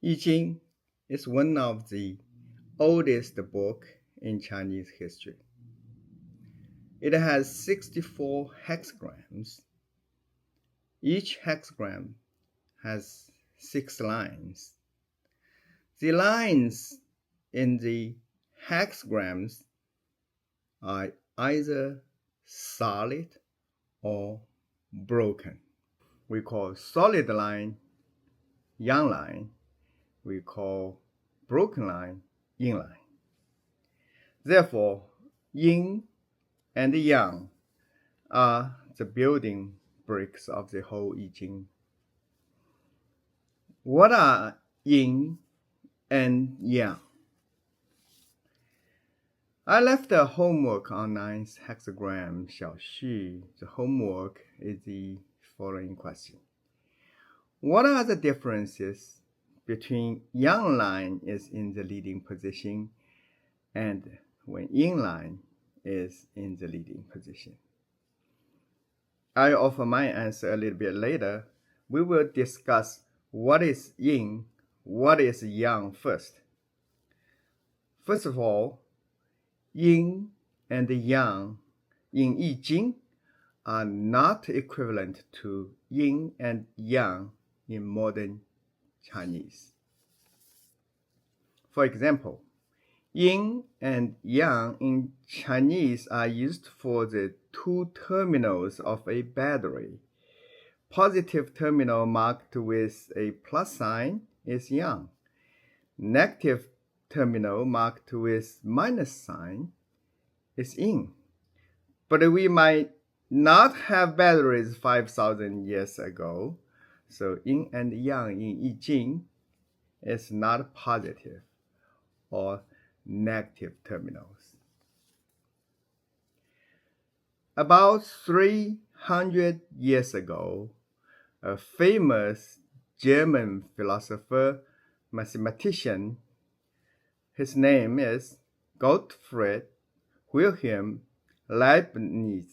I Ching is one of the oldest books in Chinese history. It has 64 hexagrams. Each hexagram has 6 lines. The lines in the hexagrams are either solid or broken. We call solid line yang line. We call broken line yin line. Therefore, yin and yang are the building bricks of the whole I Ching. What are yin and yang? I left a homework on 9th hexagram Xiaoxu. The homework is the following question. What are the differences between yang line is in the leading position and when yin line is in the leading position? I'll offer my answer a little bit later. We will discuss what is yin, what is yang first. First of all, yin and yang in I Ching are not equivalent to yin and yang in modern Chinese. For example, yin and yang in Chinese are used for the two terminals of a battery. Positive terminal marked with a plus sign is yang. Negative terminal marked with minus sign is yin. But we might not have batteries 5,000 years ago, so yin and yang in I Ching is not positive or negative terminals. About 300 years ago, a famous German philosopher, mathematician, his name is Gottfried Wilhelm Leibniz,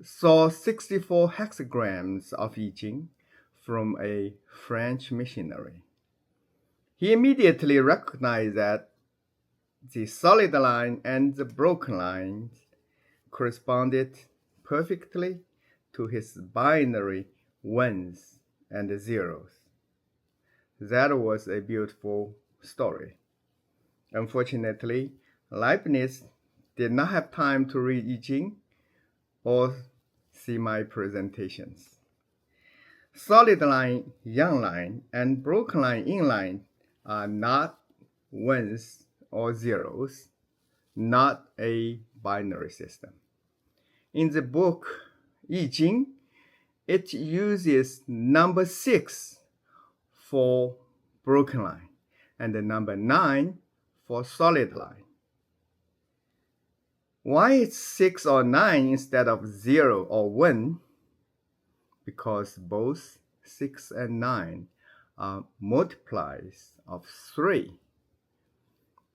saw 64 hexagrams of I Ching from a French missionary. He immediately recognized that the solid line and the broken lines corresponded perfectly to his binary ones and zeros. That was a beautiful story. Unfortunately, Leibniz did not have time to read I Ching or see my presentations. Solid line yang line and broken line yin line are not ones or zeros, not a binary system. In the book I Ching, it uses number 6 for broken line and the number 9 for solid line. Why it's 6 or 9 instead of 0 or 1? Because both 6 and 9 are multiplies of 3.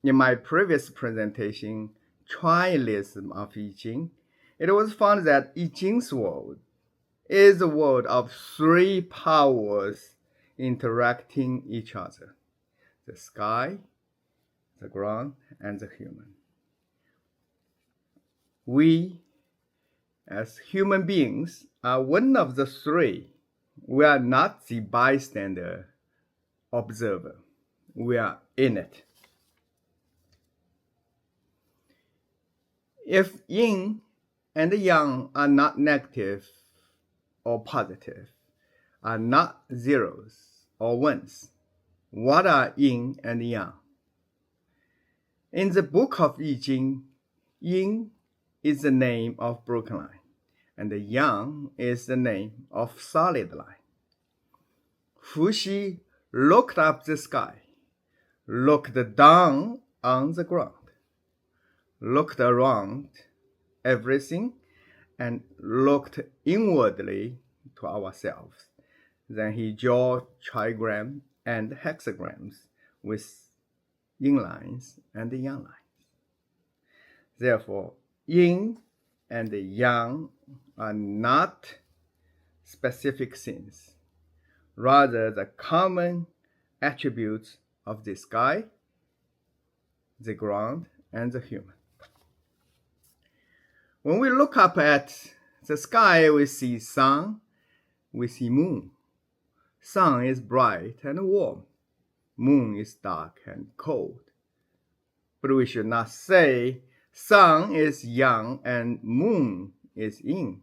In my previous presentation, Trialism of I Ching, it was found that I Ching's world is a world of 3 powers interacting each other: the sky, the ground, and the human. We, as human beings, are one of the 3. We are not the bystander observer. We are in it. If yin and yang are not negative or positive, are not zeros or ones, what are yin and yang? In the book of I Ching, yin is the name of broken line, and the yang is the name of solid line. Fuxi looked up the sky, looked down on the ground, looked around everything, and looked inwardly to ourselves. Then he drew trigram and hexagrams with yin lines and yang lines. Therefore, yin and yang are not specific things, rather the common attributes of the sky, the ground, and the human. When we look up at the sky, we see sun, we see moon. Sun is bright and warm. Moon is dark and cold. But we should not say sun is yang and moon is yin.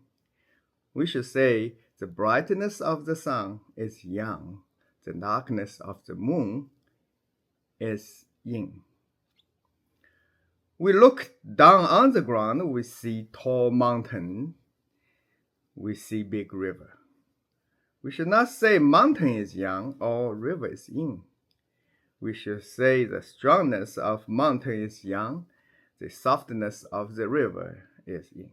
We should say the brightness of the sun is yang, the darkness of the moon is yin. We look down on the ground, we see tall mountain, we see big river. We should not say mountain is yang or river is yin. We should say the strongness of mountain is yang, the softness of the river is yin.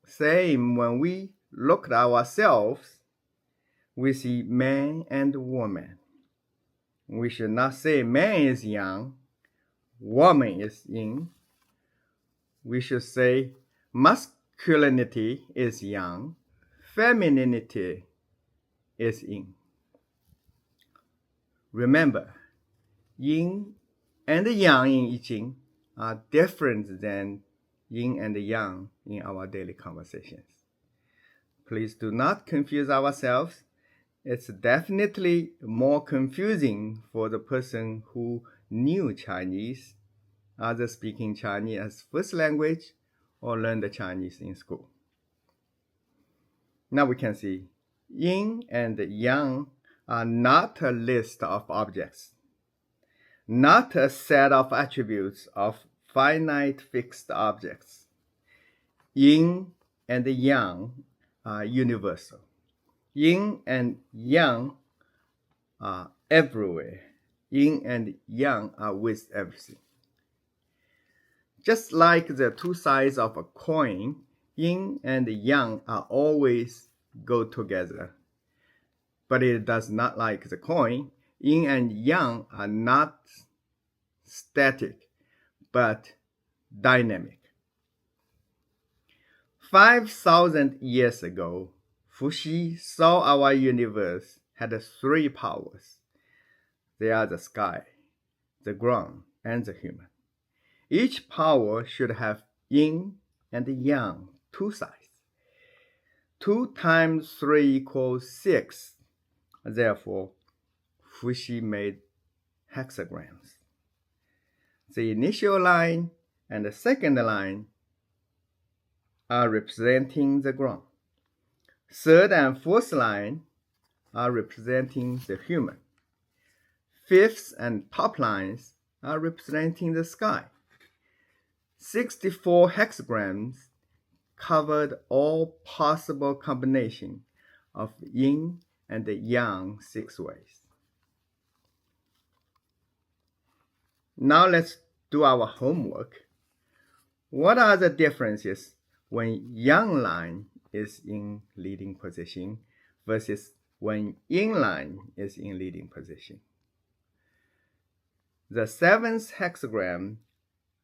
Same when we look at ourselves, we see man and woman. We should not say man is yang, woman is yin. We should say masculinity is yang, femininity is yin. Remember, yin and yang in I Ching are different than yin and yang in our daily conversations. Please do not confuse ourselves. It's definitely more confusing for the person who knew Chinese, either speaking Chinese as first language or learned Chinese in school. Now we can see yin and yang are not a list of objects, not a set of attributes of finite fixed objects. Yin and yang are universal. Yin and yang are everywhere. Yin and yang are with everything. Just like the two sides of a coin, yin and yang are always go together. But it does not like the coin. Yin and yang are not static, but dynamic. 5,000 years ago, Fuxi saw our universe had three powers. They are the sky, the ground, and the human. Each power should have yin and yang, two sides. 2 times 3 equals 6. Therefore, Fuxi made hexagrams. The initial line and the second line are representing the ground. Third and fourth line are representing the human. Fifth and top lines are representing the sky. 64 hexagrams covered all possible combinations of yin and yang 6 ways. Now let's do our homework. What are the differences when yang line is in leading position versus when yin line is in leading position? The 7th hexagram,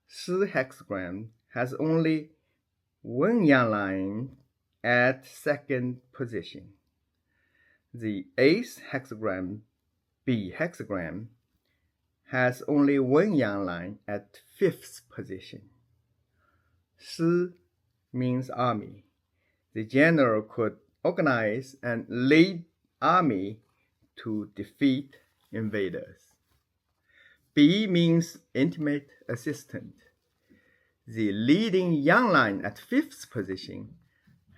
Shi hexagram, has only one yang line at second position. The 8th hexagram, Bi hexagram, has only one yang line at 5th position. Shi means army. The general could organize and lead army to defeat invaders. Bi means intimate assistant. The leading yang line at 5th position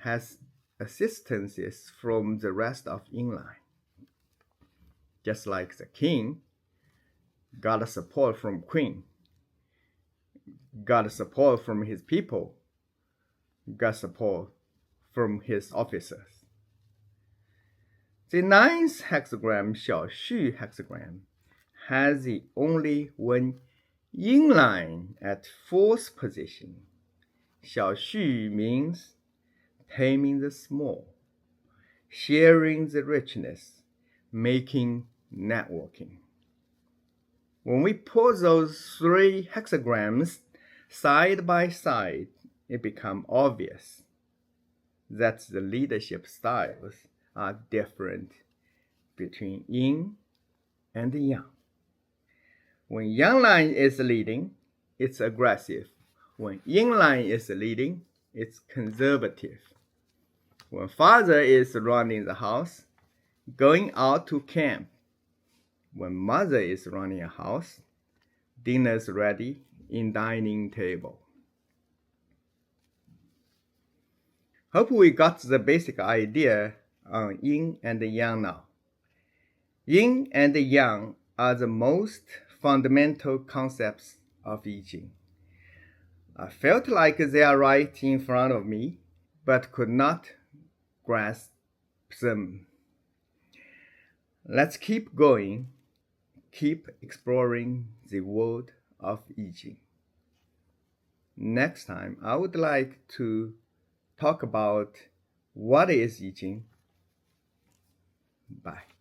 has assistances from the rest of yin line. Just like the king got support from queen, got support from his people, got support from his officers. The 9th hexagram, Xiao Xu hexagram, has the only one yin line at 4th position. Xiao Xu means taming the small, sharing the richness, making networking. When we put those 3 hexagrams side by side, it becomes obvious that the leadership styles are different between yin and yang. When yang line is leading, it's aggressive. When yin line is leading, it's conservative. When father is running the house, going out to camp. When mother is running a house, dinner's ready in dining table. Hope we got the basic idea on yin and yang now. Yin and yang are the most fundamental concepts of I Ching. I felt like they are right in front of me, but could not grasp them. Let's keep going, keep exploring the world of I Ching. Next time, I would like to talk about what is I Ching. Bye.